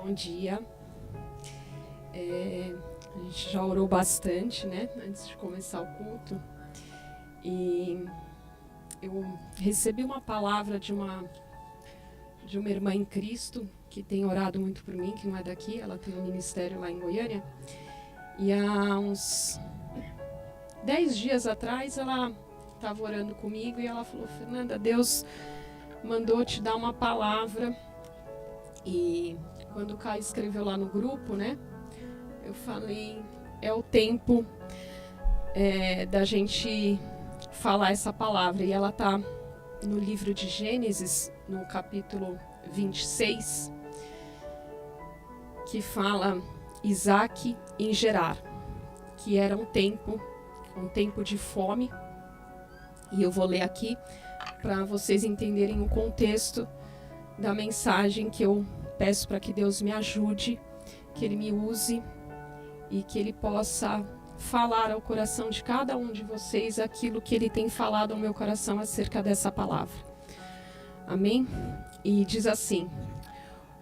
Bom dia. A gente já orou bastante, né, antes de começar o culto. E eu recebi uma palavra de uma irmã em Cristo que tem orado muito por mim, que não é daqui, ela tem um ministério lá em Goiânia. E há uns 10 dias atrás ela estava orando comigo e ela falou: Fernanda, Deus mandou te dar uma palavra. E quando o Caio escreveu lá no grupo, né, eu falei, é o tempo da gente falar essa palavra. E ela está no livro de Gênesis, no capítulo 26, que fala Isaac em Gerar, que era um tempo de fome. E eu vou ler aqui para vocês entenderem o contexto da mensagem, que eu peço para que Deus me ajude, que Ele me use e que Ele possa falar ao coração de cada um de vocês aquilo que Ele tem falado ao meu coração acerca dessa palavra. Amém? E diz assim: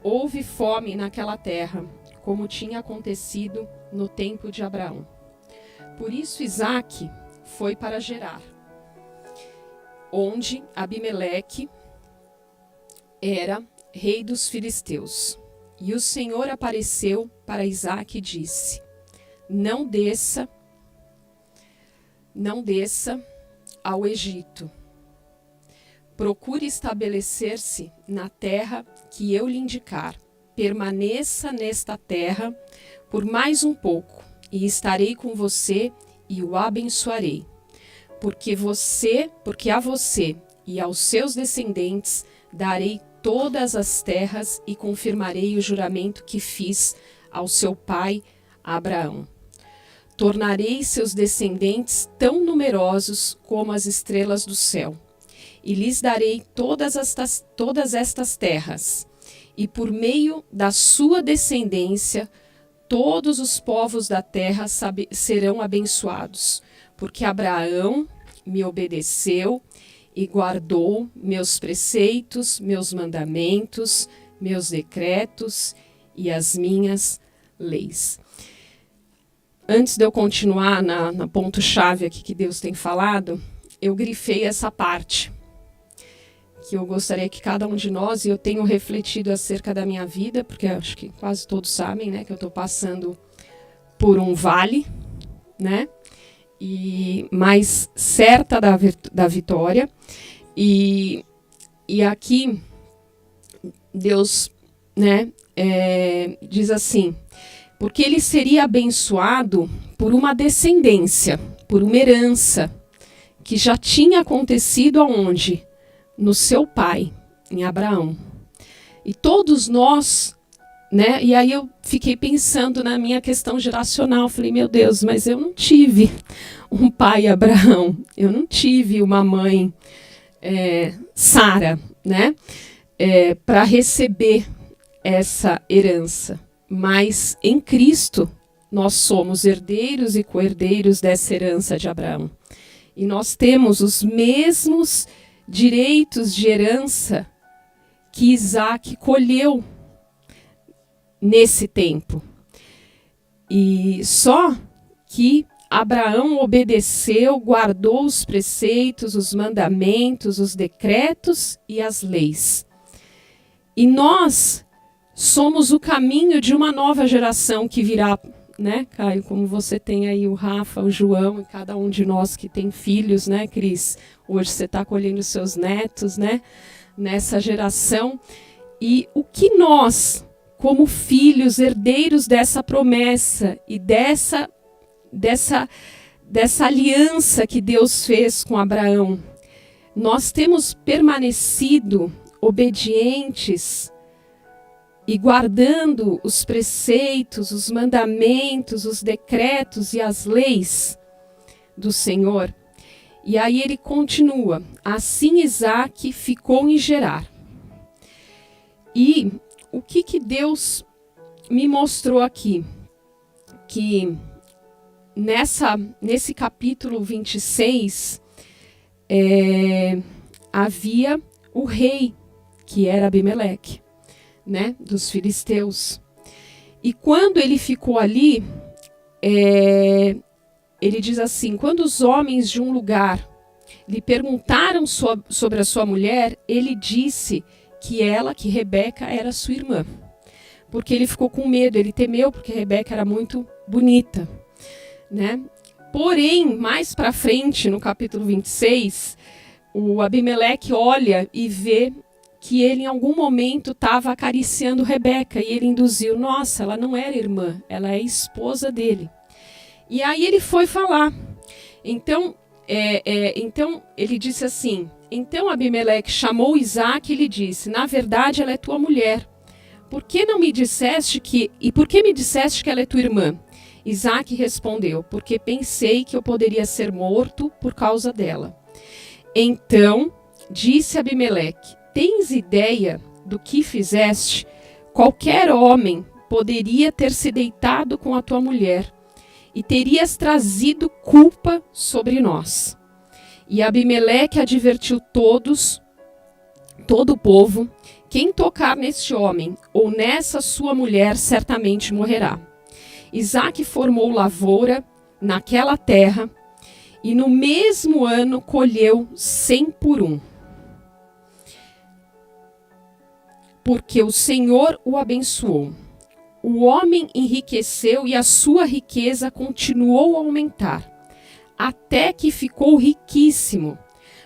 houve fome naquela terra, como tinha acontecido no tempo de Abraão. Por isso Isaac foi para Gerar, onde Abimeleque era rei dos filisteus. E o Senhor apareceu para Isaac e disse: Não desça ao Egito. Procure estabelecer-se na terra que eu lhe indicar. Permaneça nesta terra por mais um pouco, e estarei com você e o abençoarei. Porque a você e aos seus descendentes darei todas as terras e confirmarei o juramento que fiz ao seu pai Abraão. Tornarei seus descendentes tão numerosos como as estrelas do céu, e lhes darei todas estas terras, e por meio da sua descendência todos os povos da terra serão abençoados, porque Abraão me obedeceu e guardou meus preceitos, meus mandamentos, meus decretos e as minhas leis. Antes de eu continuar na ponto-chave aqui que Deus tem falado, eu grifei essa parte, que eu gostaria que cada um de nós, e eu tenho refletido acerca da minha vida, porque acho que quase todos sabem, né, que eu estou passando por um vale, né, e mais certa da vitória. E aqui Deus, né, diz assim: porque ele seria abençoado por uma descendência, por uma herança que já tinha acontecido aonde? No seu pai, em Abraão. E todos nós, né, e aí eu fiquei pensando na minha questão geracional. Falei, meu Deus, mas eu não tive um pai Abraão, eu não tive uma mãe Sara, né, para receber essa herança. Mas em Cristo nós somos herdeiros e co-herdeiros dessa herança de Abraão. E nós temos os mesmos direitos de herança que Isaac colheu nesse tempo. E só que Abraão obedeceu, guardou os preceitos, os mandamentos, os decretos e as leis. E nós somos o caminho de uma nova geração que virá, né, Caio? Como você tem aí o Rafa, o João e cada um de nós que tem filhos, né, Cris? Hoje você está colhendo seus netos, né, nessa geração. E o que nós, como filhos, herdeiros dessa promessa e dessa aliança que Deus fez com Abraão, nós temos permanecido obedientes e guardando os preceitos, os mandamentos, os decretos e as leis do Senhor. E aí ele continua: assim Isaac ficou em Gerar. E o que Deus me mostrou aqui? Que nesse capítulo 26, havia o rei, que era Abimeleque, né, dos filisteus. E quando ele ficou ali, ele diz assim, quando os homens de um lugar lhe perguntaram sobre a sua mulher, ele disse que Rebeca era sua irmã. Porque ele ficou com medo, ele temeu, porque Rebeca era muito bonita, né? Porém, mais para frente, no capítulo 26, o Abimeleque olha e vê que ele em algum momento estava acariciando Rebeca, e ele induziu, nossa, ela não era irmã, ela é esposa dele. E aí ele foi falar. Então ele disse assim, então Abimeleque chamou Isaque e lhe disse, na verdade ela é tua mulher. Por que me disseste que ela é tua irmã? Isaque respondeu, porque pensei que eu poderia ser morto por causa dela. Então disse Abimeleque, tens ideia do que fizeste? Qualquer homem poderia ter se deitado com a tua mulher e terias trazido culpa sobre nós. E Abimeleque advertiu todo o povo, quem tocar neste homem ou nessa sua mulher certamente morrerá. Isaque formou lavoura naquela terra e no mesmo ano colheu 100 por 1. Porque o Senhor o abençoou. O homem enriqueceu e a sua riqueza continuou a aumentar, até que ficou riquíssimo.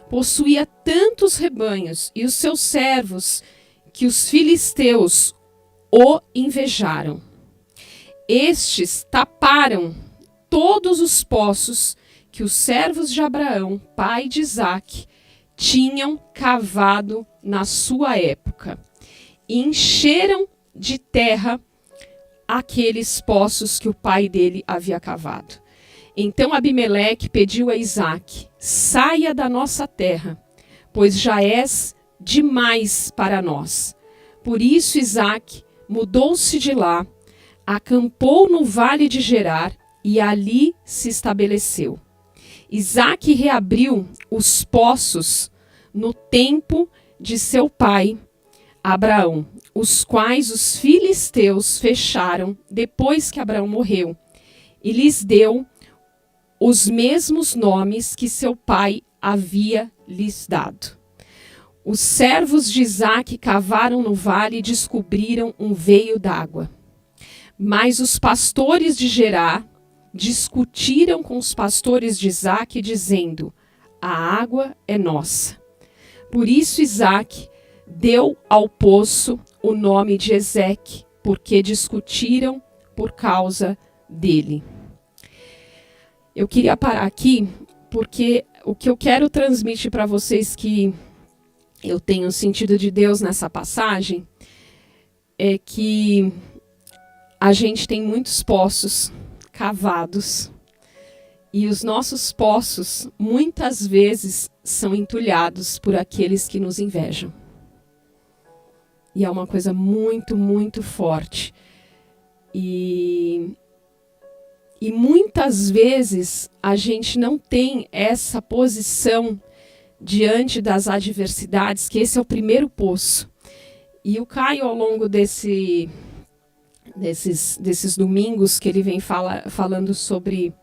Possuía tantos rebanhos e os seus servos que os filisteus o invejaram. Estes taparam todos os poços que os servos de Abraão, pai de Isaque, tinham cavado na sua época, e encheram de terra aqueles poços que o pai dele havia cavado. Então Abimeleque pediu a Isaque, saia da nossa terra, pois já és demais para nós. Por isso Isaque mudou-se de lá, acampou no vale de Gerar e ali se estabeleceu. Isaque reabriu os poços no tempo de seu pai Abraão, os quais os filisteus fecharam depois que Abraão morreu, e lhes deu os mesmos nomes que seu pai havia lhes dado. Os servos de Isaque cavaram no vale e descobriram um veio d'água. Mas os pastores de Gerar discutiram com os pastores de Isaque, dizendo, a água é nossa. Por isso Isaque deu ao poço o nome de Ezeque, porque discutiram por causa dele. Eu queria parar aqui, porque o que eu quero transmitir para vocês que eu tenho sentido de Deus nessa passagem é que a gente tem muitos poços cavados e os nossos poços muitas vezes são entulhados por aqueles que nos invejam. E é uma coisa muito, muito forte. E muitas vezes a gente não tem essa posição diante das adversidades, que esse é o primeiro poço. E o Caio, ao longo desses domingos que ele vem falando sobre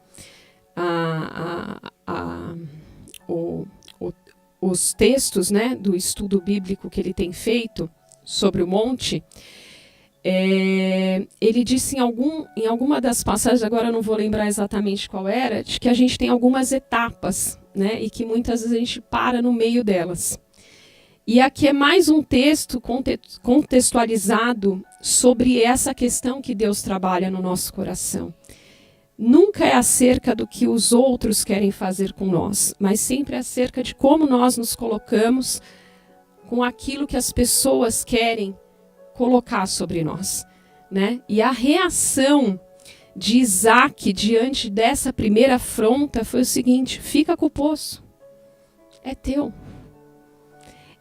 os textos, né, do estudo bíblico que ele tem feito sobre o monte, ele disse em alguma das passagens, agora eu não vou lembrar exatamente qual era, de que a gente tem algumas etapas, né, e que muitas vezes a gente para no meio delas. E aqui é mais um texto contextualizado sobre essa questão que Deus trabalha no nosso coração. Nunca é acerca do que os outros querem fazer com nós, mas sempre é acerca de como nós nos colocamos com aquilo que as pessoas querem colocar sobre nós, né? E a reação de Isaque diante dessa primeira afronta foi o seguinte: fica com o poço, é teu.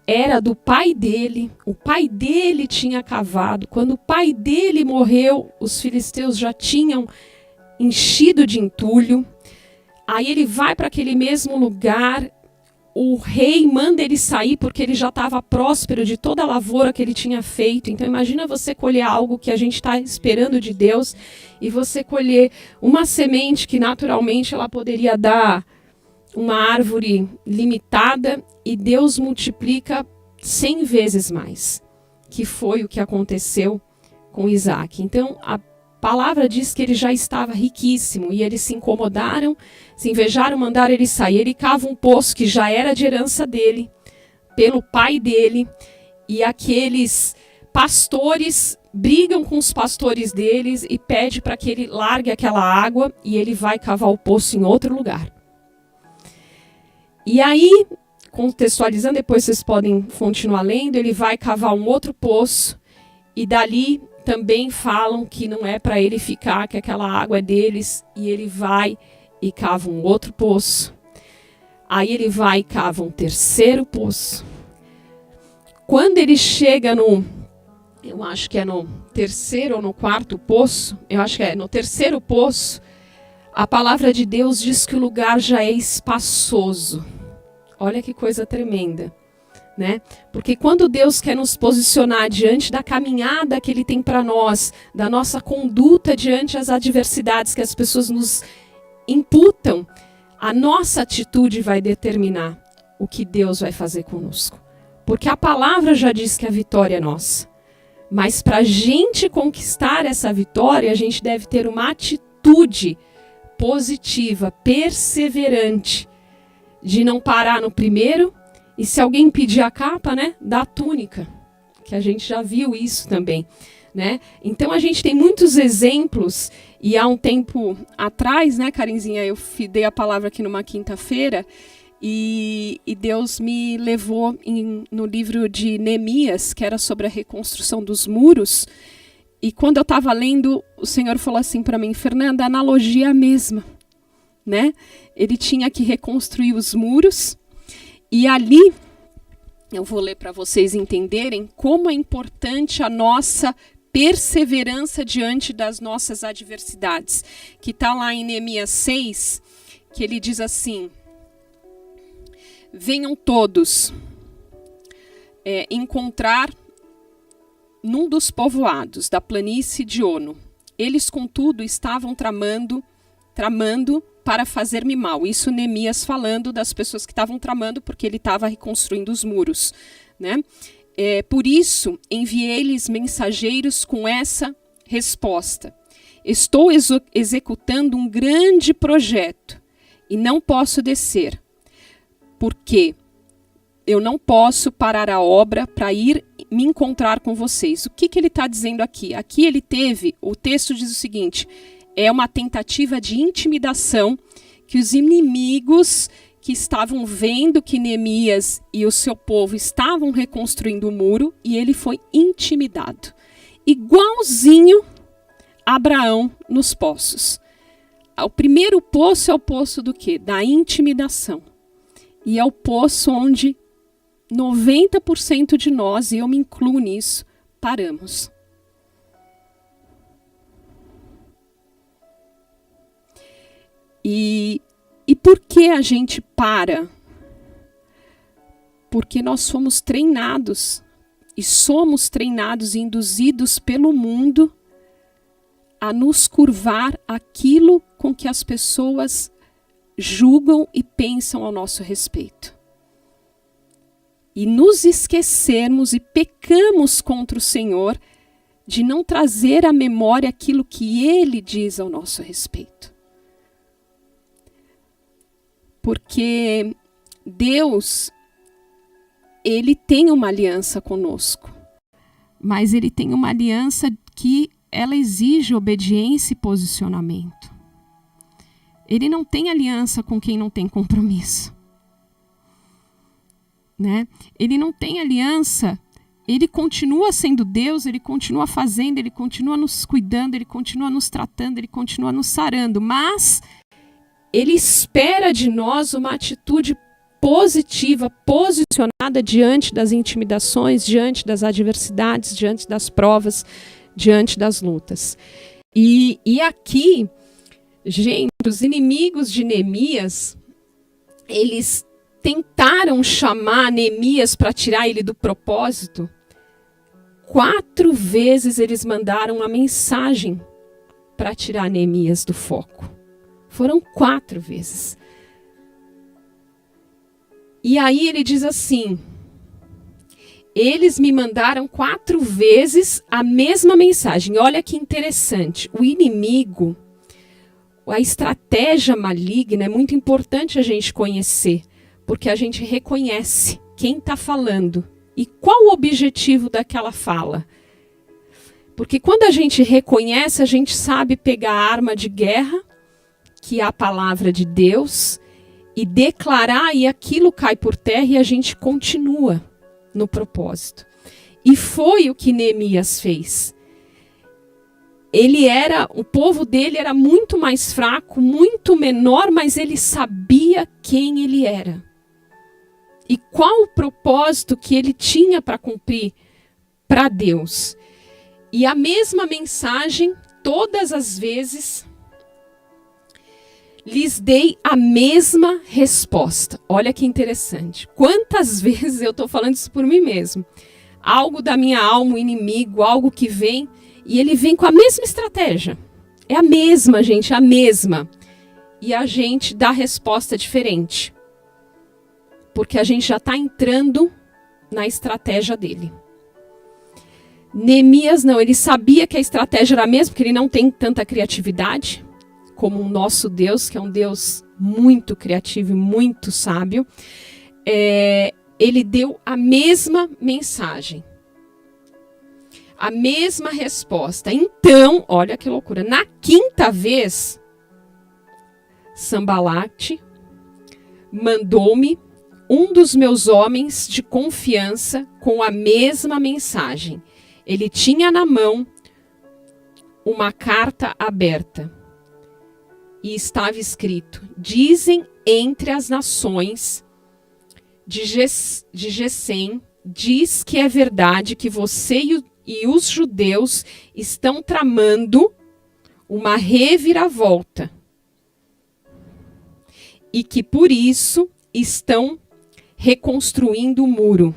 Era do pai dele, o pai dele tinha cavado. Quando o pai dele morreu, os filisteus já tinham enchido de entulho. Aí ele vai para aquele mesmo lugar, o rei manda ele sair porque ele já estava próspero de toda a lavoura que ele tinha feito. Então imagina você colher algo que a gente está esperando de Deus e você colher uma semente que naturalmente ela poderia dar uma árvore limitada e Deus multiplica 100 vezes mais, que foi o que aconteceu com Isaac. Então a palavra diz que ele já estava riquíssimo e eles se incomodaram, se invejaram, mandaram ele sair. Ele cava um poço que já era de herança dele, pelo pai dele, e aqueles pastores brigam com os pastores deles e pede para que ele largue aquela água e ele vai cavar o poço em outro lugar. E aí, contextualizando, depois vocês podem continuar lendo, ele vai cavar um outro poço e dali também falam que não é para ele ficar, que aquela água é deles, e ele vai e cava um outro poço. Aí ele vai e cava um terceiro poço. Quando ele chega eu acho que é no terceiro ou no quarto poço, eu acho que é no terceiro poço, a palavra de Deus diz que o lugar já é espaçoso. Olha que coisa tremenda. Né? Porque quando Deus quer nos posicionar diante da caminhada que Ele tem para nós, da nossa conduta diante das adversidades que as pessoas nos imputam, a nossa atitude vai determinar o que Deus vai fazer conosco. Porque a palavra já diz que a vitória é nossa. Mas para a gente conquistar essa vitória, a gente deve ter uma atitude positiva, perseverante, de não parar no primeiro. E se alguém pedir a capa, né, dá a túnica, que a gente já viu isso também, né? Então a gente tem muitos exemplos, e há um tempo atrás, né, Karinzinha, eu dei a palavra aqui numa quinta-feira, e Deus me levou no livro de Neemias, que era sobre a reconstrução dos muros, e quando eu estava lendo, o Senhor falou assim para mim: Fernanda, a analogia é a mesma, né? Ele tinha que reconstruir os muros. E ali, eu vou ler para vocês entenderem como é importante a nossa perseverança diante das nossas adversidades. Que está lá em Neemias 6, que ele diz assim: venham todos encontrar num dos povoados da planície de Ono. Eles, contudo, estavam tramando para fazer-me mal. Isso Neemias falando das pessoas que estavam tramando, porque ele estava reconstruindo os muros, né? Por isso, enviei-lhes mensageiros com essa resposta: estou executando um grande projeto e não posso descer, porque eu não posso parar a obra para ir me encontrar com vocês. O que ele está dizendo aqui? Aqui ele teve, o texto diz o seguinte: é uma tentativa de intimidação que os inimigos que estavam vendo que Neemias e o seu povo estavam reconstruindo o muro, e ele foi intimidado. Igualzinho Abraão nos poços. O primeiro poço é o poço do quê? Da intimidação. E é o poço onde 90% de nós, e eu me incluo nisso, paramos. E por que a gente para? Porque nós fomos treinados, e somos treinados e induzidos pelo mundo a nos curvar àquilo com que as pessoas julgam e pensam ao nosso respeito. E nos esquecermos e pecamos contra o Senhor de não trazer à memória aquilo que Ele diz ao nosso respeito. Porque Deus, Ele tem uma aliança conosco. Mas Ele tem uma aliança que ela exige obediência e posicionamento. Ele não tem aliança com quem não tem compromisso. Né? Ele não tem aliança, Ele continua sendo Deus, Ele continua fazendo, Ele continua nos cuidando, Ele continua nos tratando, Ele continua nos sarando, mas Ele espera de nós uma atitude positiva, posicionada diante das intimidações, diante das adversidades, diante das provas, diante das lutas. E aqui, gente, os inimigos de Neemias, eles tentaram chamar Neemias para tirar ele do propósito, 4 vezes eles mandaram uma mensagem para tirar Neemias do foco. Foram 4 vezes. E aí ele diz assim: eles me mandaram 4 vezes a mesma mensagem. Olha que interessante. O inimigo, a estratégia maligna é muito importante a gente conhecer, porque a gente reconhece quem está falando e qual o objetivo daquela fala. Porque quando a gente reconhece, a gente sabe pegar a arma de guerra, que é a palavra de Deus, e declarar, e aquilo cai por terra e a gente continua no propósito. E foi o que Neemias fez. O povo dele era muito mais fraco, muito menor, mas ele sabia quem ele era. E qual o propósito que ele tinha para cumprir para Deus. E a mesma mensagem, todas as vezes, lhes dei a mesma resposta. Olha que interessante. Quantas vezes eu estou falando isso por mim mesmo. Algo da minha alma, o inimigo, algo que vem, e ele vem com a mesma estratégia. É a mesma, gente, a mesma. E a gente dá resposta diferente. Porque a gente já está entrando na estratégia dele. Neemias não, ele sabia que a estratégia era a mesma, porque ele não tem tanta criatividade como o nosso Deus, que é um Deus muito criativo e muito sábio. Ele deu a mesma mensagem, a mesma resposta. Então, olha que loucura, na 5ª vez, Sambalate mandou-me um dos meus homens de confiança com a mesma mensagem. Ele tinha na mão uma carta aberta e estava escrito: dizem entre as nações de Gesem, diz que é verdade que você e os judeus estão tramando uma reviravolta e que por isso estão reconstruindo o muro.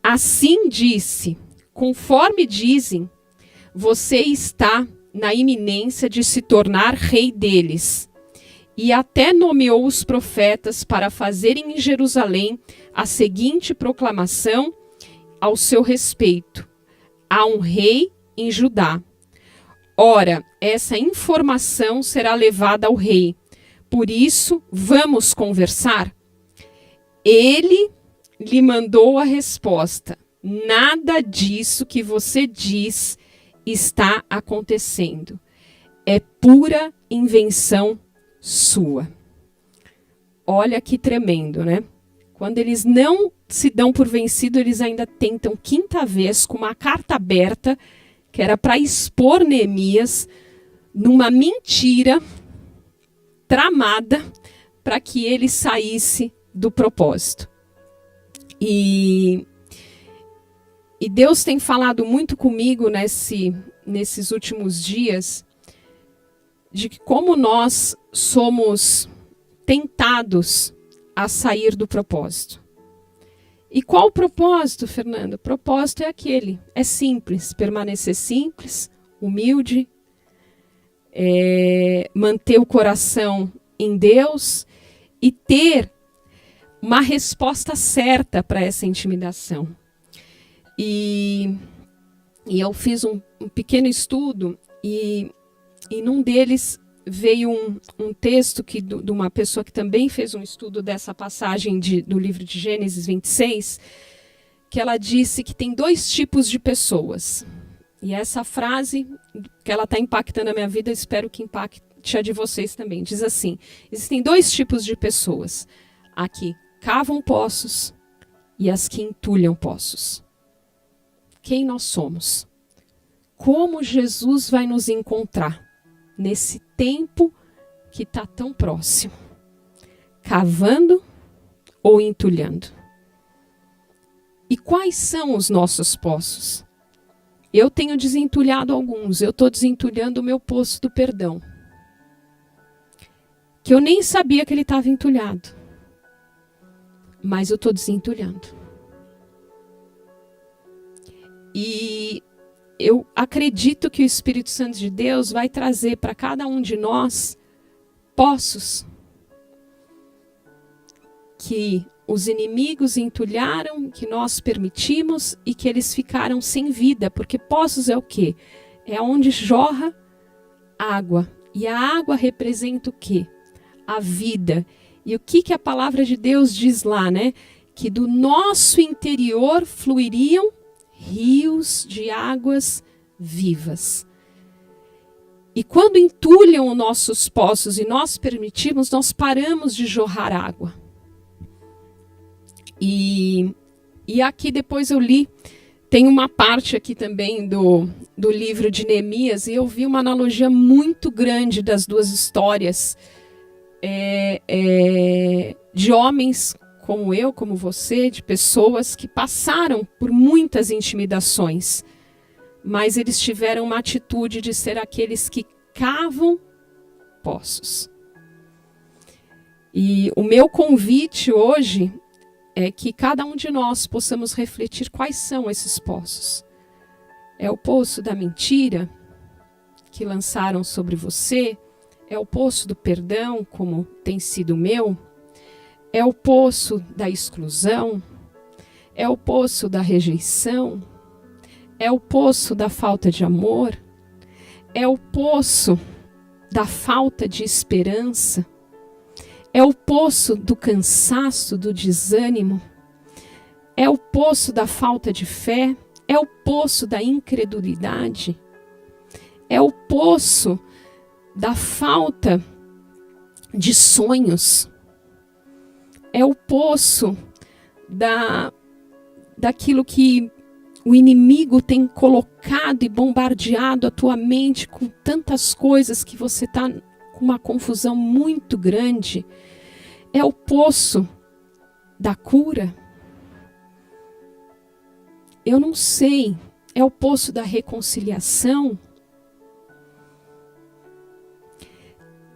Assim disse, conforme dizem, você está na iminência de se tornar rei deles. E até nomeou os profetas para fazerem em Jerusalém a seguinte proclamação ao seu respeito: há um rei em Judá. Ora, essa informação será levada ao rei. Por isso, vamos conversar? Ele lhe mandou a resposta: nada disso que você diz está acontecendo. É pura invenção sua. Olha que tremendo, né? Quando eles não se dão por vencido, eles ainda tentam 5ª vez com uma carta aberta, que era para expor Neemias numa mentira tramada para que ele saísse do propósito. E Deus tem falado muito comigo nesses últimos dias, de que como nós somos tentados a sair do propósito. E qual o propósito, Fernanda? O propósito é aquele, é simples, permanecer simples, humilde, manter o coração em Deus e ter uma resposta certa para essa intimidação. E eu fiz um pequeno estudo e num deles veio um texto de uma pessoa que também fez um estudo dessa passagem do livro de Gênesis 26, que ela disse que tem 2 tipos de pessoas. E essa frase, que ela está impactando a minha vida, espero que impacte a de vocês também. Diz assim: existem 2 tipos de pessoas. A que cavam poços e as que entulham poços. Quem nós somos? Como Jesus vai nos encontrar nesse tempo que está tão próximo? Cavando ou entulhando? E quais são os nossos poços? Eu tenho desentulhado alguns. Eu estou desentulhando o meu poço do perdão, que eu nem sabia que ele estava entulhado. mas eu estou desentulhando. E eu acredito que o Espírito Santo de Deus vai trazer para cada um de nós poços que os inimigos entulharam, que nós permitimos e que eles ficaram sem vida. Porque poços é o quê? É onde jorra água. E a água representa o quê? A vida. E o que a palavra de Deus diz lá, né? Que do nosso interior fluiriam rios de águas vivas. E quando entulham os nossos poços e nós permitimos, nós paramos de jorrar água. E aqui depois eu li, tem uma parte aqui também do livro de Neemias, e eu vi uma analogia muito grande das duas histórias, de homens como eu, como você, de pessoas que passaram por muitas intimidações, mas eles tiveram uma atitude de ser aqueles que cavam poços. E o meu convite hoje é que cada um de nós possamos refletir quais são esses poços. É o poço da mentira que lançaram sobre você? É o poço do perdão, como tem sido o meu? É o poço da exclusão? É o poço da rejeição? É o poço da falta de amor? É o poço da falta de esperança? É o poço do cansaço, do desânimo? É o poço da falta de fé? É o poço da incredulidade? É o poço da falta de sonhos? É o poço daquilo que o inimigo tem colocado e bombardeado a tua mente com tantas coisas que você está com uma confusão muito grande? É o poço da cura? Eu não sei. É o poço da reconciliação?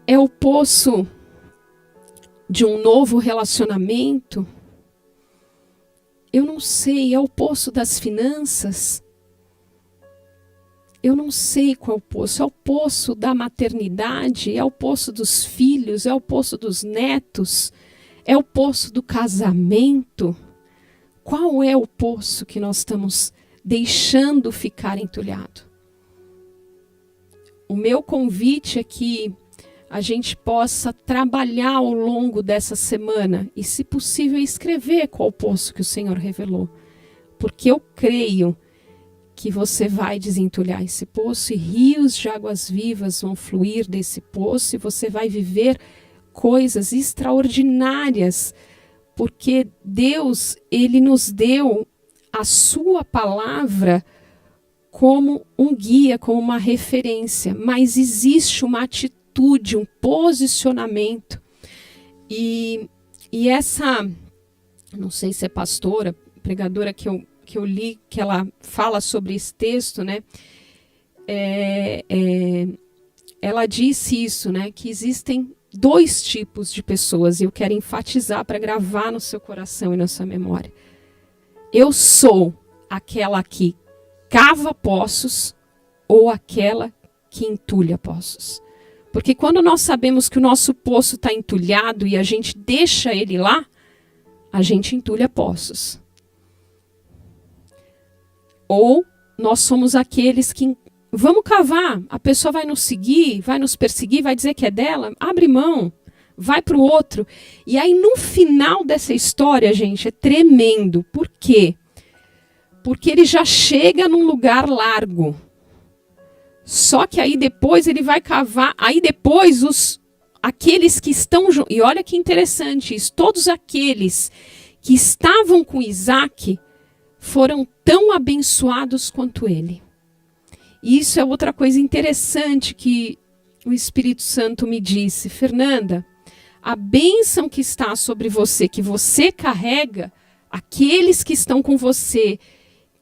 É o poço de um novo relacionamento? Eu não sei. É o poço das finanças? Eu não sei qual é o poço. É o poço da maternidade? É o poço dos filhos? É o poço dos netos? É o poço do casamento? Qual é o poço que nós estamos deixando ficar entulhado? O meu convite é que a gente possa trabalhar ao longo dessa semana e, se possível, escrever qual o poço que o Senhor revelou. Porque eu creio que você vai desentulhar esse poço e rios de águas vivas vão fluir desse poço e você vai viver coisas extraordinárias, porque Deus, Ele nos deu a sua palavra como um guia, como uma referência, mas existe uma atitude, um posicionamento. E essa, não sei se é pastora, pregadora que eu li, que ela fala sobre esse texto, né? Ela disse isso, né? Que existem dois tipos de pessoas, e eu quero enfatizar para gravar no seu coração e na sua memória. Eu sou aquela que cava poços ou aquela que entulha poços. Porque quando nós sabemos que o nosso poço está entulhado e a gente deixa ele lá, a gente entulha poços. Ou nós somos aqueles que vamos cavar, a pessoa vai nos seguir, vai nos perseguir, vai dizer que é dela, abre mão, vai para o outro. E aí no final dessa história, gente, é tremendo. Por quê? Porque ele já chega num lugar largo. Só que aí depois ele vai cavar, aí depois aqueles que estão, e olha que interessante isso, todos aqueles que estavam com Isaac foram tão abençoados quanto ele. E isso é outra coisa interessante que o Espírito Santo me disse. Fernanda, a bênção que está sobre você, que você carrega, aqueles que estão com você,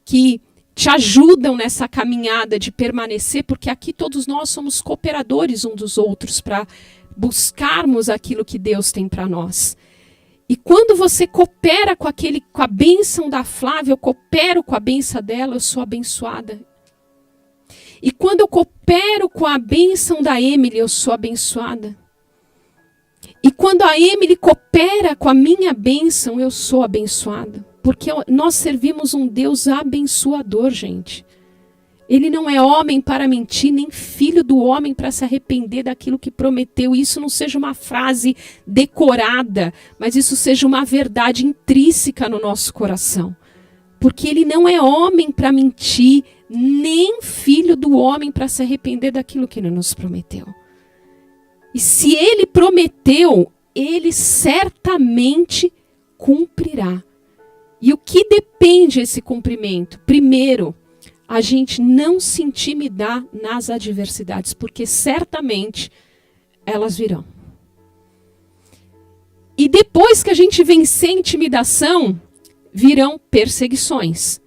que te ajudam nessa caminhada de permanecer, porque aqui todos nós somos cooperadores uns dos outros para buscarmos aquilo que Deus tem para nós. E quando você coopera com a bênção da Flávia, eu coopero com a bênção dela, eu sou abençoada. E quando eu coopero com a bênção da Emily, eu sou abençoada. E quando a Emily coopera com a minha bênção, eu sou abençoada. Porque nós servimos um Deus abençoador, gente. Ele não é homem para mentir, nem filho do homem para se arrepender daquilo que prometeu. Isso não seja uma frase decorada, mas isso seja uma verdade intrínseca no nosso coração. Porque ele não é homem para mentir, nem filho do homem para se arrepender daquilo que ele nos prometeu. E se ele prometeu, ele certamente cumprirá. E o que depende desse cumprimento? Primeiro, a gente não se intimidar nas adversidades, porque certamente elas virão. E depois que a gente vencer a intimidação, virão perseguições.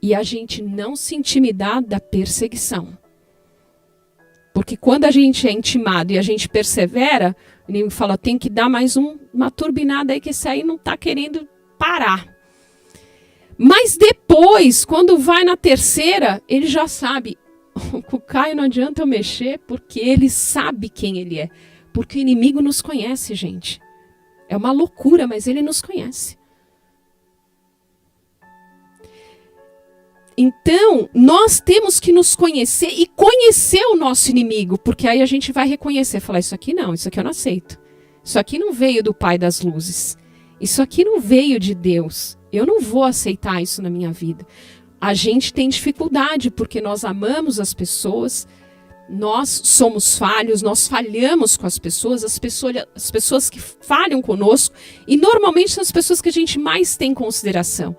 E a gente não se intimidar da perseguição. Porque quando a gente é intimado e a gente persevera, o inimigo fala, tem que dar mais uma turbinada aí, que esse aí não está querendo parar. Mas depois, quando vai na terceira, ele já sabe. Com o Caio não adianta eu mexer, porque ele sabe quem ele é. Porque o inimigo nos conhece, gente. É uma loucura, mas ele nos conhece. Então, nós temos que nos conhecer e conhecer o nosso inimigo, porque aí a gente vai reconhecer, falar, isso aqui não, isso aqui eu não aceito. Isso aqui não veio do Pai das Luzes. Isso aqui não veio de Deus. Eu não vou aceitar isso na minha vida. A gente tem dificuldade, porque nós amamos as pessoas, nós somos falhos, nós falhamos com as pessoas que falham conosco, e normalmente são as pessoas que a gente mais tem consideração.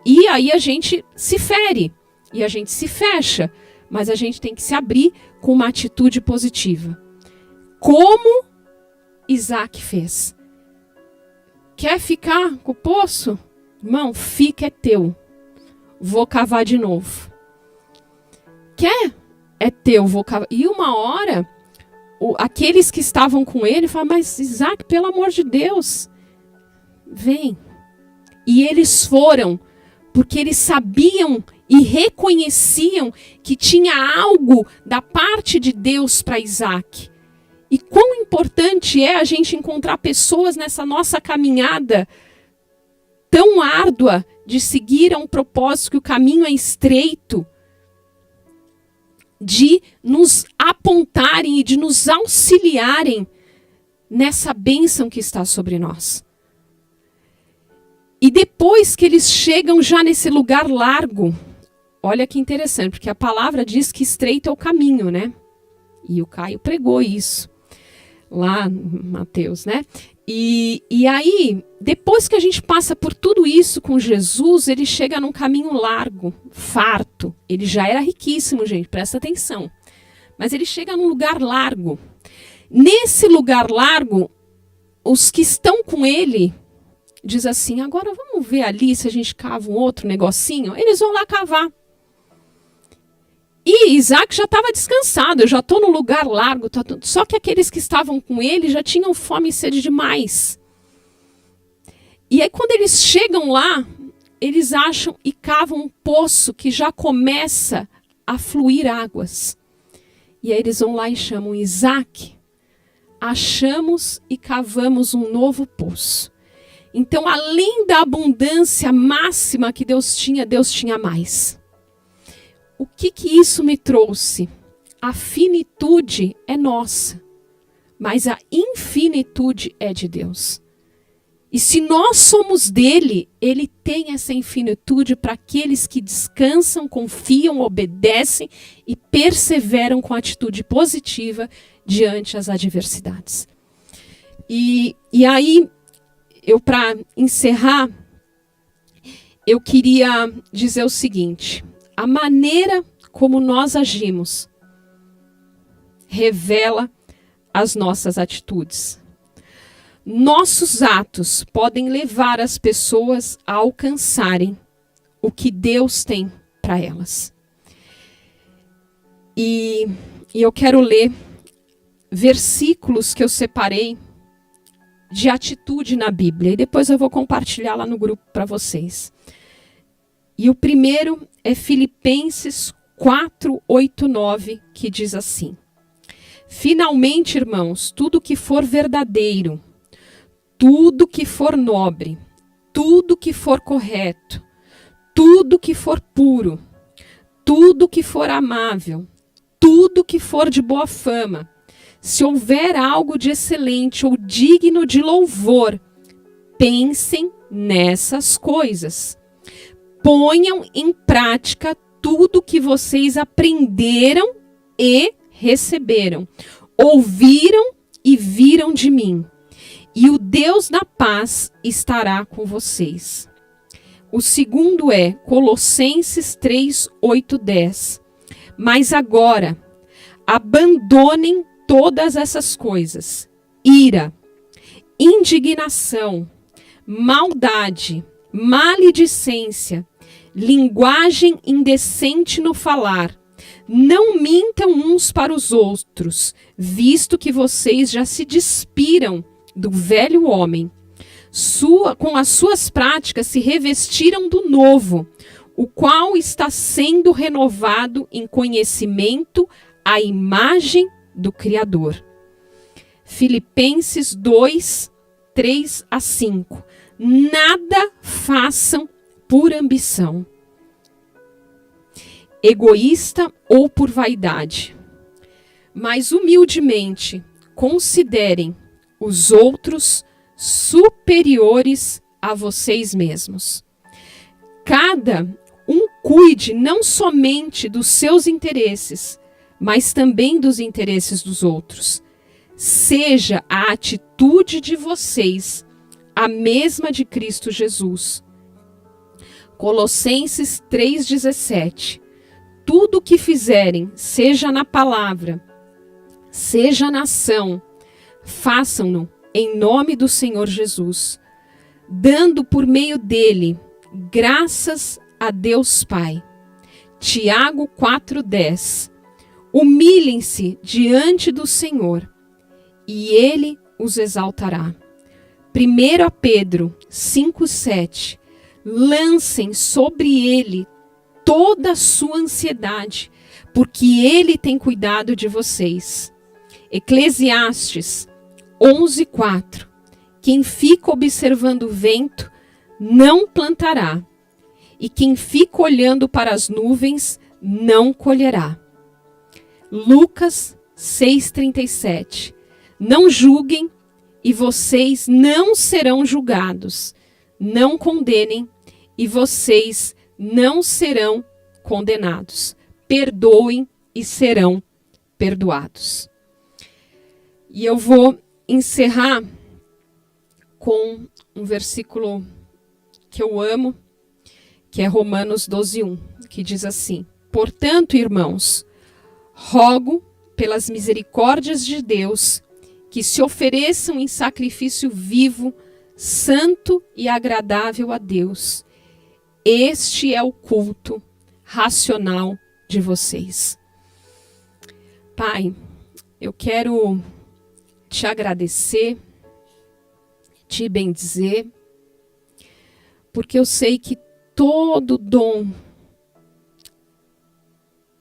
E aí a gente se fere, e a gente se fecha, mas a gente tem que se abrir com uma atitude positiva. Como Isaac fez. Quer ficar com o poço? Irmão, fica, é teu. Vou cavar de novo. Quer? É teu, vou cavar. E uma hora, aqueles que estavam com ele falaram, mas Isaac, pelo amor de Deus, vem. E eles foram, porque eles sabiam e reconheciam que tinha algo da parte de Deus para Isaac. E quão importante é a gente encontrar pessoas nessa nossa caminhada tão árdua de seguir a um propósito, que o caminho é estreito, de nos apontarem e de nos auxiliarem nessa bênção que está sobre nós. E depois que eles chegam já nesse lugar largo, olha que interessante, porque a palavra diz que estreito é o caminho, né? E o Caio pregou isso lá em Mateus, né? E aí, depois que a gente passa por tudo isso com Jesus, ele chega num caminho largo, farto. Ele já era riquíssimo, gente, presta atenção. Mas ele chega num lugar largo. Nesse lugar largo, os que estão com ele diz assim, agora vamos ver ali se a gente cava um outro negocinho. Eles vão lá cavar. E Isaac já estava descansado, eu já estou no lugar largo. Só que aqueles que estavam com ele já tinham fome e sede demais. E aí quando eles chegam lá, eles acham e cavam um poço que já começa a fluir águas. E aí eles vão lá e chamam Isaac. Achamos e cavamos um novo poço. Então, além da abundância máxima que Deus tinha mais. O que isso me trouxe? A finitude é nossa, mas a infinitude é de Deus. E se nós somos dele, ele tem essa infinitude para aqueles que descansam, confiam, obedecem e perseveram com atitude positiva diante das adversidades. E aí, para encerrar, eu queria dizer o seguinte: a maneira como nós agimos revela as nossas atitudes. Nossos atos podem levar as pessoas a alcançarem o que Deus tem para elas. E eu quero ler versículos que eu separei de atitude na Bíblia. E depois eu vou compartilhar lá no grupo para vocês. E o primeiro é Filipenses 4, 8, 9, que diz assim: finalmente, irmãos, tudo que for verdadeiro, tudo que for nobre, tudo que for correto, tudo que for puro, tudo que for amável, tudo que for de boa fama, se houver algo de excelente ou digno de louvor, pensem nessas coisas. Ponham em prática tudo que vocês aprenderam e receberam, ouviram e viram de mim. E o Deus da paz estará com vocês. O segundo é Colossenses 3, 8, 10. Mas agora, abandonem todas essas coisas: ira, indignação, maldade, maledicência, linguagem indecente no falar. Não mintam uns para os outros, visto que vocês já se despiram do velho homem. Com as suas práticas se revestiram do novo, o qual está sendo renovado em conhecimento à imagem do Criador. Filipenses 2, 3 a 5. Nada façam por ambição egoísta ou por vaidade, mas humildemente considerem os outros superiores a vocês mesmos. Cada um cuide não somente dos seus interesses, mas também dos interesses dos outros. Seja a atitude de vocês a mesma de Cristo Jesus. Colossenses 3,17. Tudo o que fizerem, seja na palavra, seja na ação, façam-no em nome do Senhor Jesus, dando por meio dele graças a Deus Pai. Tiago 4,10. Humilhem-se diante do Senhor, e ele os exaltará. 1 Pedro 5,7. Lancem sobre ele toda a sua ansiedade, porque ele tem cuidado de vocês. Eclesiastes 11:4. Quem fica observando o vento não plantará, e quem fica olhando para as nuvens não colherá. Lucas 6:37. Não julguem e vocês não serão julgados. Não condenem e vocês não serão condenados. Perdoem e serão perdoados. E eu vou encerrar com um versículo que eu amo, que é Romanos 12:1, que diz assim: portanto, irmãos, rogo pelas misericórdias de Deus que se ofereçam em sacrifício vivo, santo e agradável a Deus. Este é o culto racional de vocês. Pai, eu quero te agradecer, te bendizer, porque eu sei que todo dom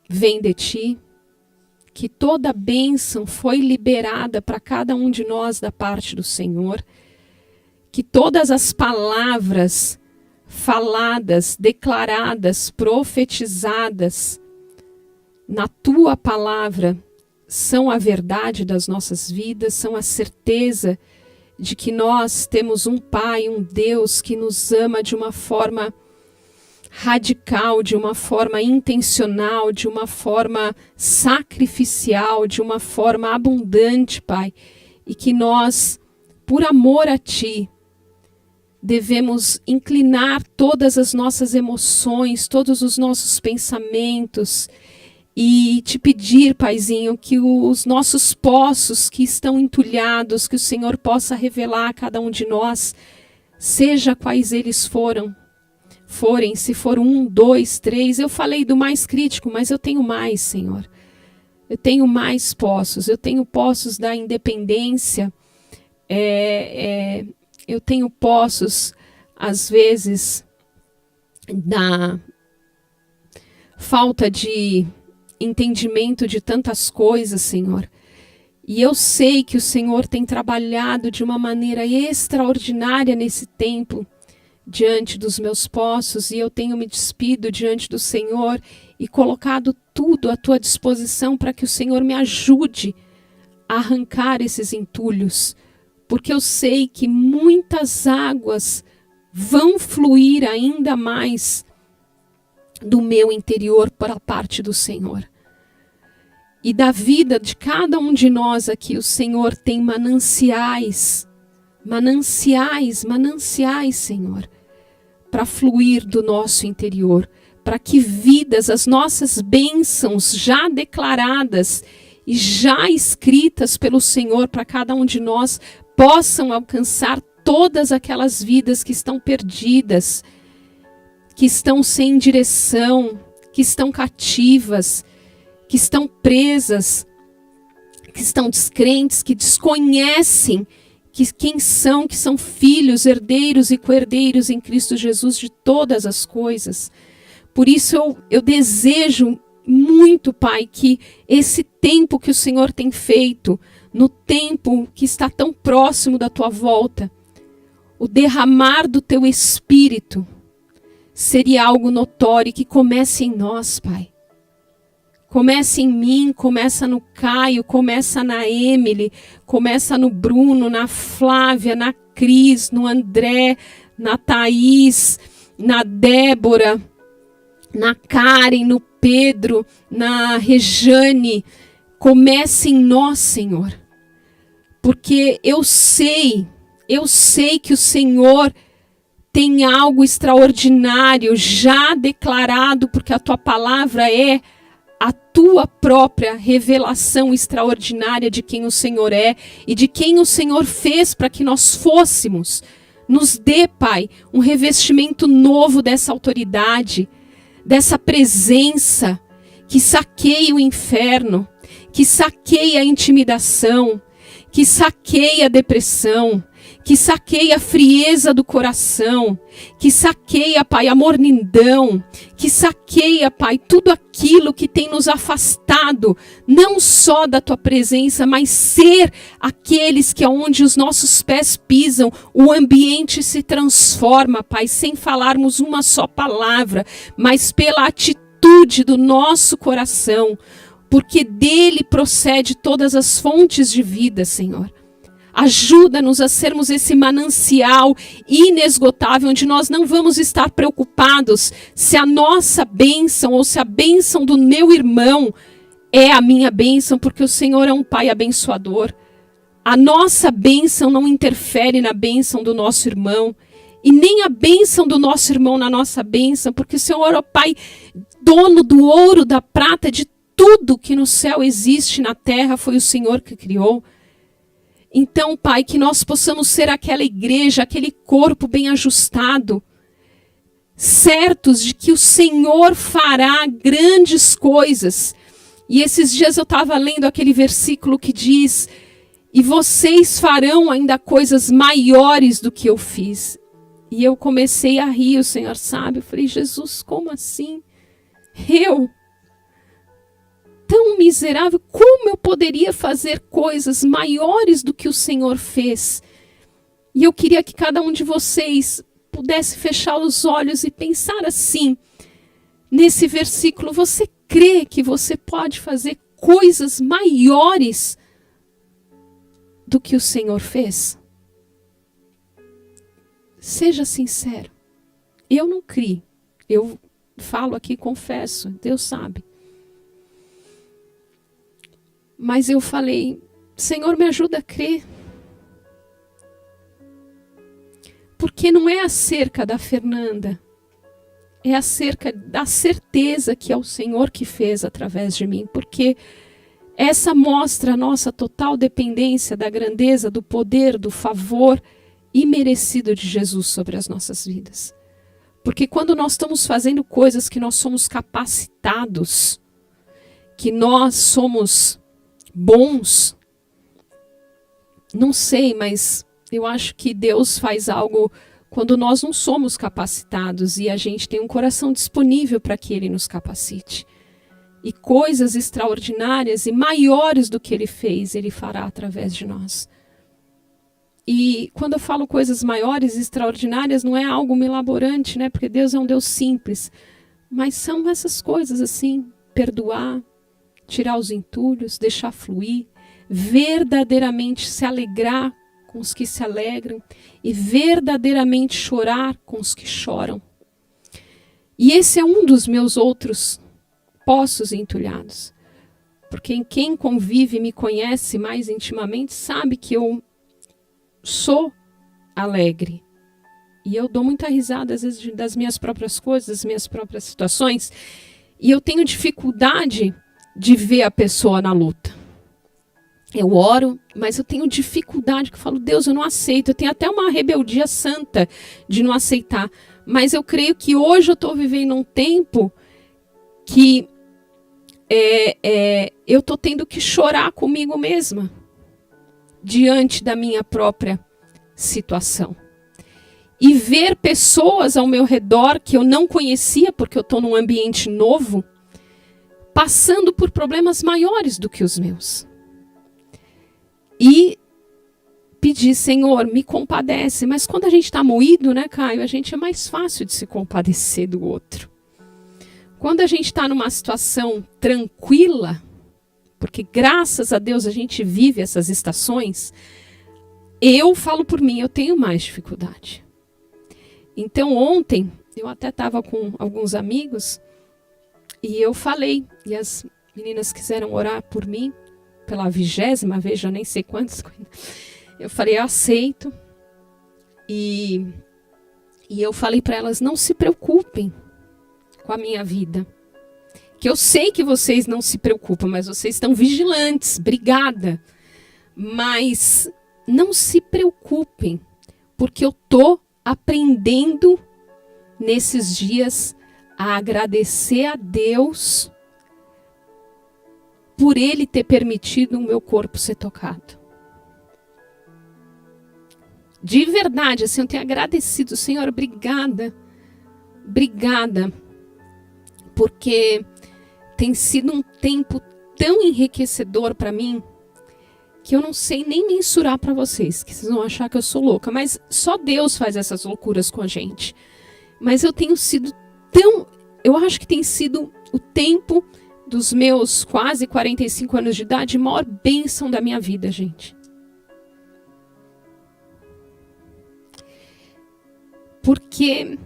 vem de ti, que toda bênção foi liberada para cada um de nós da parte do Senhor, que todas as palavras faladas, declaradas, profetizadas na tua palavra são a verdade das nossas vidas, são a certeza de que nós temos um Pai, um Deus que nos ama de uma forma radical, de uma forma intencional, de uma forma sacrificial, de uma forma abundante, Pai, e que nós, por amor a Ti, devemos inclinar todas as nossas emoções, todos os nossos pensamentos e te pedir, Paizinho, que os nossos poços que estão entulhados, que o Senhor possa revelar a cada um de nós, seja quais eles forem, se for 1, 2, 3, eu falei do mais crítico, mas eu tenho mais, Senhor. Eu tenho mais poços, eu tenho poços da independência, Eu tenho poços, às vezes, da falta de entendimento de tantas coisas, Senhor. E eu sei que o Senhor tem trabalhado de uma maneira extraordinária nesse tempo, diante dos meus poços, e eu tenho me despido diante do Senhor e colocado tudo à tua disposição para que o Senhor me ajude a arrancar esses entulhos, porque eu sei que muitas águas vão fluir ainda mais do meu interior para a parte do Senhor. E da vida de cada um de nós aqui, o Senhor tem mananciais, Senhor, para fluir do nosso interior, para que vidas, as nossas bênçãos já declaradas e já escritas pelo Senhor para cada um de nós, possam alcançar todas aquelas vidas que estão perdidas, que estão sem direção, que estão cativas, que estão presas, que estão descrentes, que desconhecem quem são, que são filhos, herdeiros e co-herdeiros em Cristo Jesus de todas as coisas. Por isso eu desejo muito, Pai, que esse tempo que o Senhor tem feito, no tempo que está tão próximo da tua volta, o derramar do teu Espírito seria algo notório, que comece em nós, Pai. Começa em mim, começa no Caio, começa na Emily, começa no Bruno, na Flávia, na Cris, no André, na Thaís, na Débora, na Karen, no Pedro, na Rejane. Comece em nós, Senhor. Porque eu sei que o Senhor tem algo extraordinário já declarado, porque a tua palavra é a tua própria revelação extraordinária de quem o Senhor é e de quem o Senhor fez para que nós fôssemos. Nos dê, Pai, um revestimento novo dessa autoridade, dessa presença que saqueia o inferno, que saqueia a intimidação, que saqueia a depressão, que saqueia a frieza do coração, que saqueia, Pai, a mornidão, que saqueia, Pai, tudo aquilo que tem nos afastado, não só da tua presença, mas ser aqueles que aonde os nossos pés pisam, o ambiente se transforma, Pai, sem falarmos uma só palavra, mas pela atitude do nosso coração, porque dele procede todas as fontes de vida, Senhor. Ajuda-nos a sermos esse manancial inesgotável, onde nós não vamos estar preocupados se a nossa bênção ou se a bênção do meu irmão é a minha bênção, porque o Senhor é um Pai abençoador. A nossa bênção não interfere na bênção do nosso irmão, e nem a bênção do nosso irmão na nossa bênção, porque o Senhor é o Pai, dono do ouro, da prata, de tudo que no céu existe na terra, foi o Senhor que criou. Então, Pai, que nós possamos ser aquela igreja, aquele corpo bem ajustado, certos de que o Senhor fará grandes coisas. E esses dias eu estava lendo aquele versículo que diz: e vocês farão ainda coisas maiores do que eu fiz. E eu comecei a rir, o Senhor sabe. Eu falei: Jesus, como assim? Eu, tão miserável, como eu poderia fazer coisas maiores do que o Senhor fez? E eu queria que cada um de vocês pudesse fechar os olhos e pensar assim, nesse versículo: você crê que você pode fazer coisas maiores do que o Senhor fez? Seja sincero. Eu não criei. Eu falo aqui, confesso, Deus sabe. Mas eu falei: Senhor, me ajuda a crer. Porque não é acerca da Fernanda, é acerca da certeza que é o Senhor que fez através de mim. Porque essa mostra a nossa total dependência da grandeza, do poder, do favor imerecido de Jesus sobre as nossas vidas. Porque quando nós estamos fazendo coisas que nós somos capacitados, que nós somos bons, não sei, mas eu acho que Deus faz algo quando nós não somos capacitados e a gente tem um coração disponível para que Ele nos capacite. E coisas extraordinárias e maiores do que Ele fez, Ele fará através de nós. E quando eu falo coisas maiores e extraordinárias, não é algo milaborante, né? Porque Deus é um Deus simples. Mas são essas coisas assim, perdoar, tirar os entulhos, deixar fluir, verdadeiramente se alegrar com os que se alegram e verdadeiramente chorar com os que choram. E esse é um dos meus outros poços entulhados. Porque quem convive e me conhece mais intimamente sabe que eu sou alegre. E eu dou muita risada, às vezes, das minhas próprias coisas, das minhas próprias situações. E eu tenho dificuldade de ver a pessoa na luta. Eu oro, mas eu tenho dificuldade, que eu falo, Deus, eu não aceito. Eu tenho até uma rebeldia santa de não aceitar. Mas eu creio que hoje eu estou vivendo um tempo que eu estou tendo que chorar comigo mesma diante da minha própria situação. E ver pessoas ao meu redor que eu não conhecia, porque eu estou num ambiente novo, passando por problemas maiores do que os meus. E pedir, Senhor, me compadece. Mas quando a gente está moído, né, Caio, a gente é mais fácil de se compadecer do outro. Quando a gente está numa situação tranquila, porque graças a Deus a gente vive essas estações, eu falo por mim, eu tenho mais dificuldade. Então ontem, eu até estava com alguns amigos e eu falei, e as meninas quiseram orar por mim, pela 20ª vez, já nem sei quantas. Eu falei, eu aceito. E eu falei para elas, não se preocupem com a minha vida. Que eu sei que vocês não se preocupam, mas vocês estão vigilantes, obrigada. Mas não se preocupem, porque eu estou aprendendo nesses dias a agradecer a Deus por Ele ter permitido o meu corpo ser tocado. De verdade, assim, eu tenho agradecido, Senhor, obrigada, obrigada, porque tem sido um tempo tão enriquecedor para mim, que eu não sei nem mensurar para vocês, que vocês vão achar que eu sou louca, mas só Deus faz essas loucuras com a gente. Mas eu tenho sido eu acho que tem sido o tempo dos meus quase 45 anos de idade, a maior bênção da minha vida, gente. Porque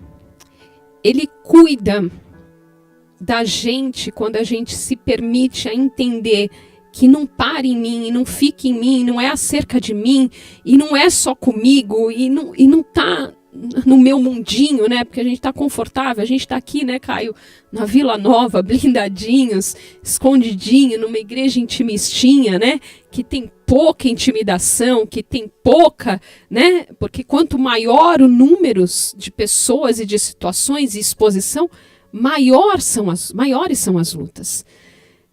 Ele cuida da gente quando a gente se permite a entender que não para em mim, e não fica em mim, não é acerca de mim, e não é só comigo, e não tá no meu mundinho, né? Porque a gente tá confortável, a gente tá aqui, né, Caio, na Vila Nova, blindadinhos, escondidinho, numa igreja intimistinha, né? Que tem pouca intimidação, que tem pouca, né? Porque quanto maior o número de pessoas e de situações e exposição, maiores são as lutas.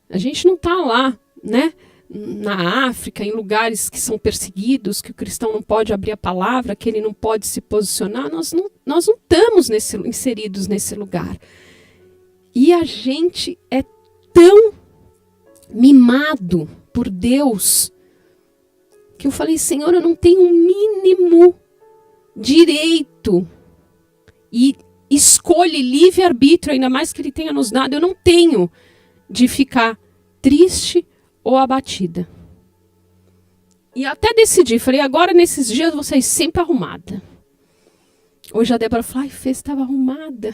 A gente não tá lá, né? Na África, em lugares que são perseguidos, que o cristão não pode abrir a palavra, que ele não pode se posicionar, nós não estamos inseridos nesse lugar. E a gente é tão mimado por Deus, que eu falei, Senhor, eu não tenho o mínimo direito e escolha e livre-arbítrio, ainda mais que Ele tenha nos dado, eu não tenho de ficar triste ou abatida. E até decidi, falei, agora nesses dias vocês sempre arrumada. Hoje a Débora falou, ai Fê, você estava arrumada,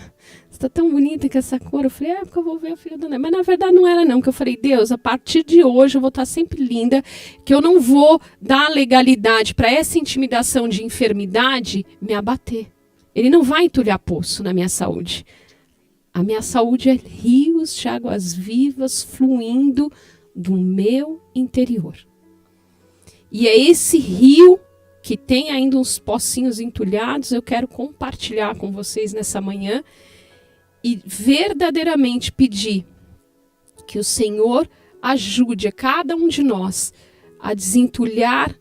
você está tão bonita com essa cor. Eu falei, porque eu vou ver o filho da Ney. Mas na verdade não era não, porque eu falei, Deus, a partir de hoje eu vou estar sempre linda, que eu não vou dar legalidade para essa intimidação de enfermidade me abater. Ele não vai entulhar poço na minha saúde. A minha saúde é rios de águas vivas fluindo do meu interior. E é esse rio que tem ainda uns pocinhos entulhados, eu quero compartilhar com vocês nessa manhã e verdadeiramente pedir que o Senhor ajude a cada um de nós a desentulhar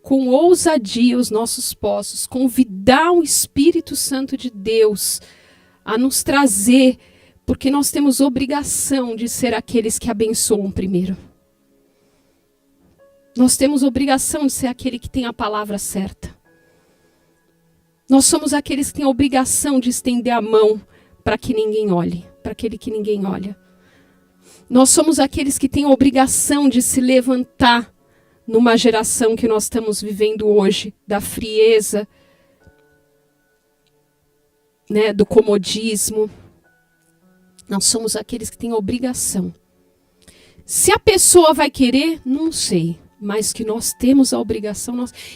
com ousadia os nossos poços, convidar o Espírito Santo de Deus a nos trazer, porque nós temos obrigação de ser aqueles que abençoam primeiro. Nós temos obrigação de ser aquele que tem a palavra certa. Nós somos aqueles que têm a obrigação de estender a mão para que ninguém olhe, para aquele que ninguém olha. Nós somos aqueles que têm a obrigação de se levantar numa geração que nós estamos vivendo hoje, da frieza, né, do comodismo. Nós somos aqueles que têm a obrigação. Se a pessoa vai querer, não sei, mas que nós temos a obrigação.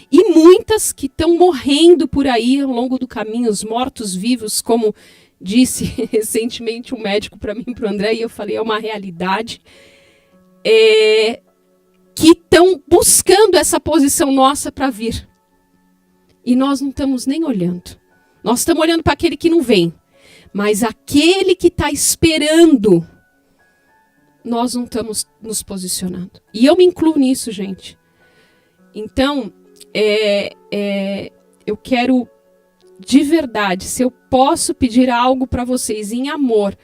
E muitas que estão morrendo por aí ao longo do caminho, os mortos-vivos, como disse recentemente um médico para mim, para o André, e eu falei, é uma realidade, que estão buscando essa posição nossa para vir. E nós não estamos nem olhando. Nós estamos olhando para aquele que não vem. Mas aquele que está esperando, nós não estamos nos posicionando. E eu me incluo nisso, gente. Então, eu quero, de verdade, se eu posso pedir algo para vocês em amor,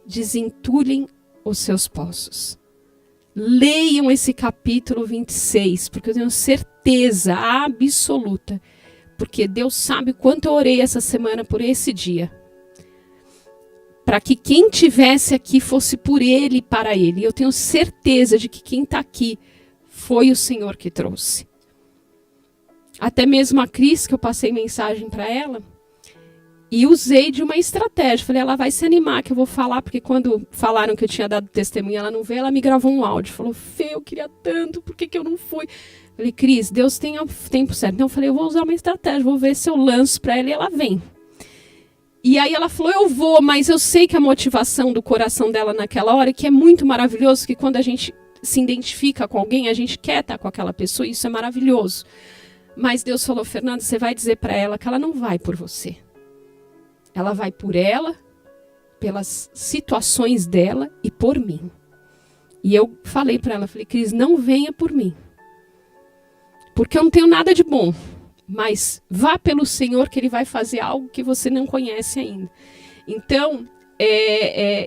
desentulhem os seus poços. Leiam esse capítulo 26, porque eu tenho certeza absoluta, porque Deus sabe quanto eu orei essa semana por esse dia, para que quem tivesse aqui fosse por Ele e para Ele. Eu tenho certeza de que quem está aqui foi o Senhor que trouxe. Até mesmo a Cris, que eu passei mensagem para ela, e usei de uma estratégia. Falei, ela vai se animar que eu vou falar, porque quando falaram que eu tinha dado testemunho, ela não veio, ela me gravou um áudio. Falou, Fê, eu queria tanto, por que eu não fui? Falei, Cris, Deus tem o tempo certo. Então eu falei, eu vou usar uma estratégia, vou ver se eu lanço para ela e ela vem. E aí ela falou, eu vou, mas eu sei que a motivação do coração dela naquela hora, que é muito maravilhoso, que quando a gente se identifica com alguém, a gente quer estar com aquela pessoa, e isso é maravilhoso. Mas Deus falou, Fernanda, você vai dizer para ela que ela não vai por você. Ela vai por ela, pelas situações dela e por mim. E eu falei para ela, falei, Cris, não venha por mim. Porque eu não tenho nada de bom. Mas vá pelo Senhor que Ele vai fazer algo que você não conhece ainda. Então,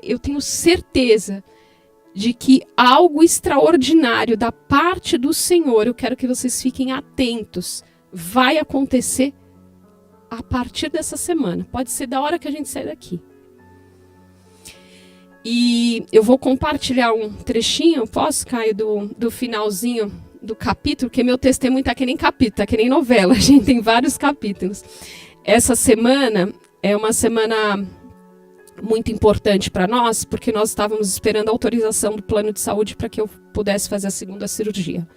eu tenho certeza de que algo extraordinário da parte do Senhor, eu quero que vocês fiquem atentos, vai acontecer a partir dessa semana. Pode ser da hora que a gente sair daqui. E eu vou compartilhar um trechinho, posso, Caio, do finalzinho do capítulo, porque meu testemunho está que nem capítulo, está que nem novela, a gente tem vários capítulos. Essa semana é uma semana muito importante para nós, porque nós estávamos esperando a autorização do plano de saúde para que eu pudesse fazer a segunda cirurgia.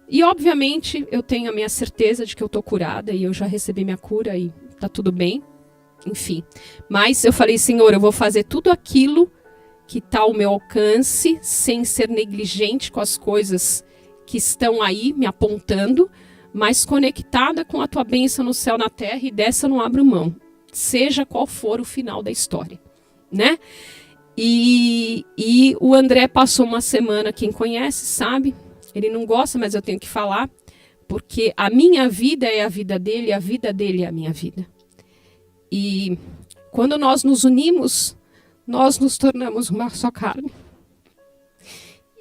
E, obviamente, eu tenho a minha certeza de que eu estou curada e eu já recebi minha cura e está tudo bem. Enfim. Mas eu falei, Senhor, eu vou fazer tudo aquilo que está ao meu alcance, sem ser negligente com as coisas que estão aí me apontando, mas conectada com a tua bênção no céu, na terra, e dessa eu não abro mão. Seja qual for o final da história, né? E o André passou uma semana, quem conhece sabe, ele não gosta, mas eu tenho que falar, porque a minha vida é a vida dele, e a vida dele é a minha vida. E quando nós nos unimos, nós nos tornamos uma só carne.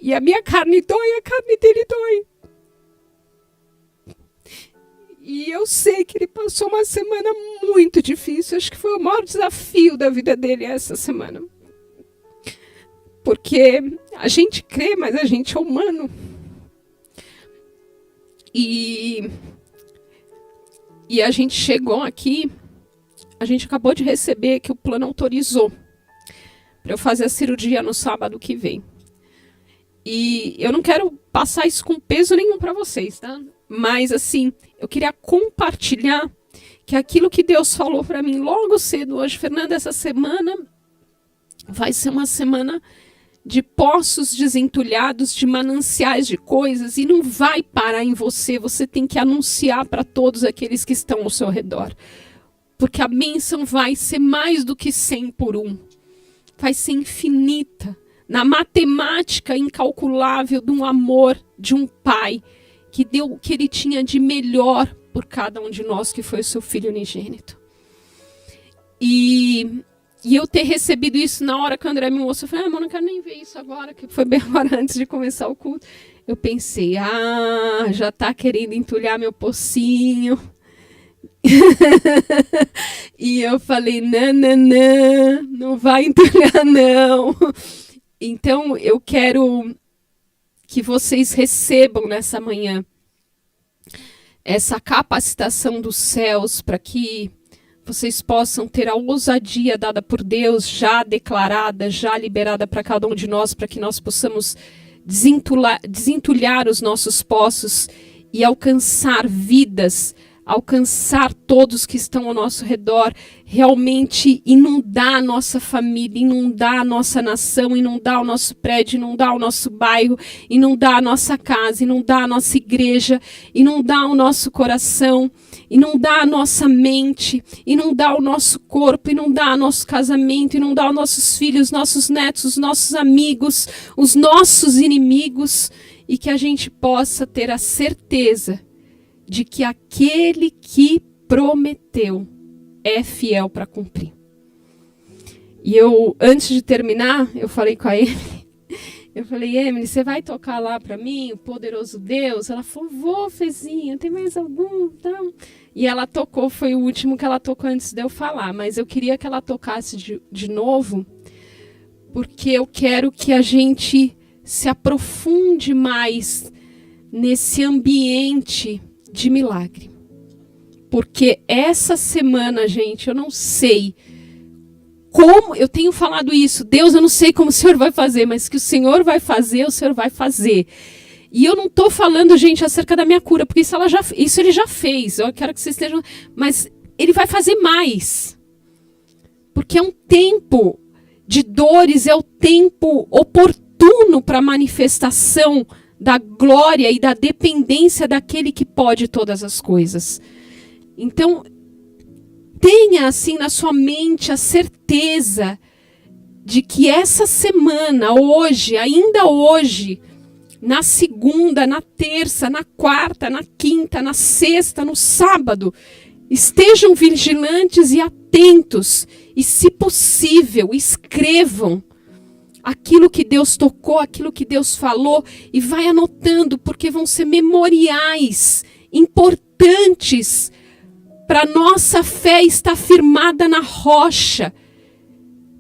E a minha carne dói, a carne dele dói. E eu sei que ele passou uma semana muito difícil. Acho que foi o maior desafio da vida dele essa semana. Porque a gente crê, mas a gente é humano. E a gente chegou aqui, a gente acabou de receber que o plano autorizou para eu fazer a cirurgia no sábado que vem. E eu não quero passar isso com peso nenhum para vocês, tá? Mas, assim, eu queria compartilhar que aquilo que Deus falou para mim logo cedo hoje, Fernanda, essa semana vai ser uma semana de poços desentulhados, de mananciais de coisas, e não vai parar em você. Você tem que anunciar para todos aqueles que estão ao seu redor. Porque a bênção vai ser mais do que 100 por 1. Vai ser infinita. Na matemática incalculável de um amor de um pai que deu o que ele tinha de melhor por cada um de nós, que foi o seu Filho unigênito. E eu ter recebido isso na hora que o André me mostrou, eu falei, mas não quero nem ver isso agora, que foi bem agora antes de começar o culto. Eu pensei, já está querendo entulhar meu pocinho. E eu falei, não vai entulhar não. Então eu quero que vocês recebam nessa manhã essa capacitação dos céus para que vocês possam ter a ousadia dada por Deus, já declarada, já liberada para cada um de nós, para que nós possamos desentulhar os nossos poços e alcançar vidas, alcançar todos que estão ao nosso redor, realmente inundar a nossa família, inundar a nossa nação, inundar o nosso prédio, inundar o nosso bairro, inundar a nossa casa, inundar a nossa igreja, inundar o nosso coração, inundar a nossa mente, inundar o nosso corpo, inundar o nosso casamento, inundar os nossos filhos, nossos netos, os nossos amigos, os nossos inimigos, e que a gente possa ter a certeza de que aquele que prometeu é fiel para cumprir. E eu, antes de terminar, eu falei com a Emily, Emily, você vai tocar lá para mim, o poderoso Deus? Ela falou, vou, Fezinha, tem mais algum? Então... E ela tocou, foi o último que ela tocou antes de eu falar, mas eu queria que ela tocasse de novo, porque eu quero que a gente se aprofunde mais nesse ambiente de milagre. Porque essa semana, gente, eu não sei como, eu tenho falado isso, Deus, eu não sei como o Senhor vai fazer, mas que o Senhor vai fazer, o Senhor vai fazer. E eu não estou falando, gente, acerca da minha cura, porque isso ele já fez, eu quero que vocês estejam, mas ele vai fazer mais. Porque é um tempo de dores, é o tempo oportuno para a manifestação da glória e da dependência daquele que pode todas as coisas. Então, tenha assim na sua mente a certeza de que essa semana, hoje, ainda hoje, na segunda, na terça, na quarta, na quinta, na sexta, no sábado, estejam vigilantes e atentos e, se possível, escrevam aquilo que Deus tocou, aquilo que Deus falou, e vai anotando, porque vão ser memoriais importantes para nossa fé estar firmada na rocha,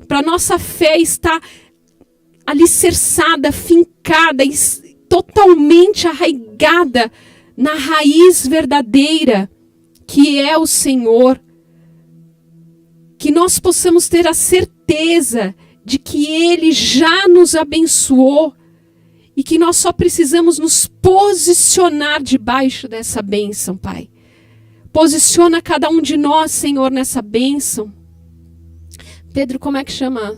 para nossa fé estar alicerçada, fincada, totalmente arraigada na raiz verdadeira, que é o Senhor. Que nós possamos ter a certeza de que Ele já nos abençoou e que nós só precisamos nos posicionar debaixo dessa bênção, Pai. Posiciona cada um de nós, Senhor, nessa bênção. Pedro, como é que chama?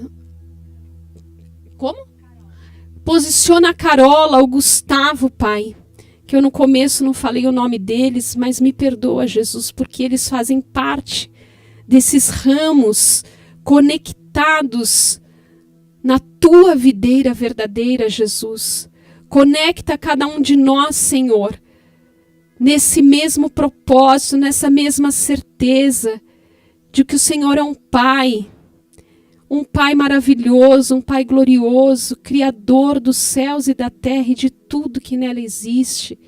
Como? Posiciona a Carola, o Gustavo, Pai. Que eu no começo não falei o nome deles, mas me perdoa, Jesus, porque eles fazem parte desses ramos conectados na tua videira verdadeira, Jesus. Conecta cada um de nós, Senhor, nesse mesmo propósito, nessa mesma certeza de que o Senhor é um Pai maravilhoso, um Pai glorioso, Criador dos céus e da terra e de tudo que nela existe.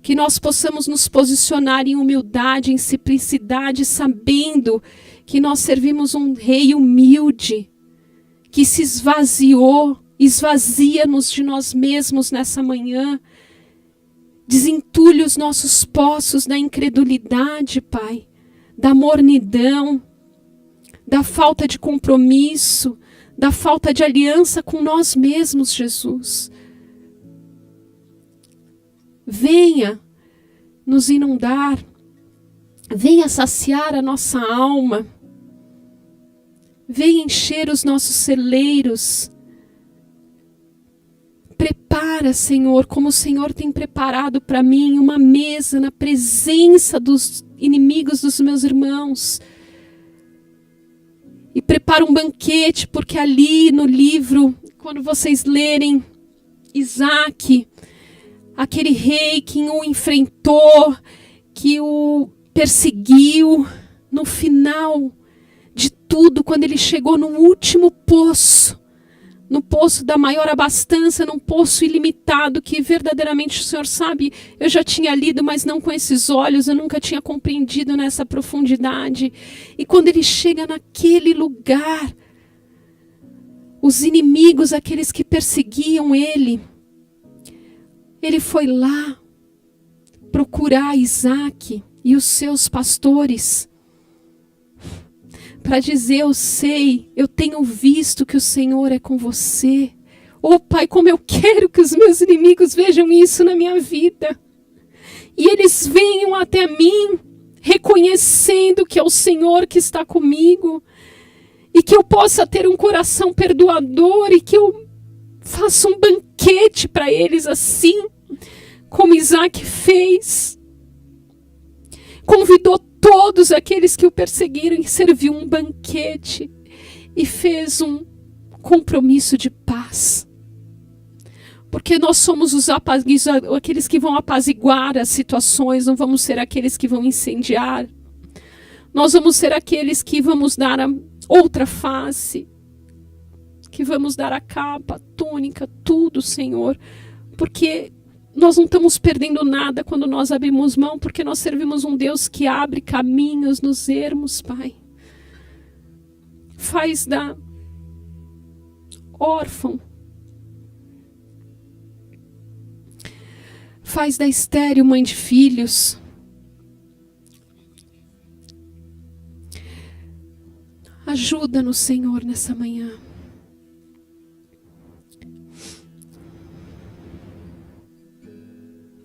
Que nós possamos nos posicionar em humildade, em simplicidade, sabendo que nós servimos um Rei humilde, que se esvaziou, esvazia-nos de nós mesmos nessa manhã. Desentulhe os nossos poços da incredulidade, Pai, da mornidão, da falta de compromisso, da falta de aliança com nós mesmos, Jesus. Venha nos inundar, venha saciar a nossa alma, venha encher os nossos celeiros. Prepara, Senhor, como o Senhor tem preparado para mim uma mesa na presença dos inimigos dos meus irmãos. E prepara um banquete, porque ali no livro, quando vocês lerem Isaac, aquele rei que o enfrentou, que o perseguiu, no final de tudo, quando ele chegou no último poço, no poço da maior abastança, num poço ilimitado, que verdadeiramente o Senhor sabe, eu já tinha lido, mas não com esses olhos, eu nunca tinha compreendido nessa profundidade. E quando ele chega naquele lugar, os inimigos, aqueles que perseguiam ele foi lá procurar Isaac e os seus pastores para dizer: eu sei, eu tenho visto que o Senhor é com você. Oh Pai, como eu quero que os meus inimigos vejam isso na minha vida. E eles venham até mim, reconhecendo que é o Senhor que está comigo. E que eu possa ter um coração perdoador e que eu faça um banquete para eles assim, como Isaac fez. Convidou todos aqueles que o perseguiram e serviu um banquete e fez um compromisso de paz. Porque nós somos aqueles que vão apaziguar as situações, não vamos ser aqueles que vão incendiar. Nós vamos ser aqueles que vamos dar a outra face, que vamos dar a capa, a túnica, tudo, Senhor. Porque nós não estamos perdendo nada quando nós abrimos mão, porque nós servimos um Deus que abre caminhos nos ermos, Pai. Faz da órfão, faz da estéril mãe de filhos. Ajuda-nos, Senhor, nessa manhã.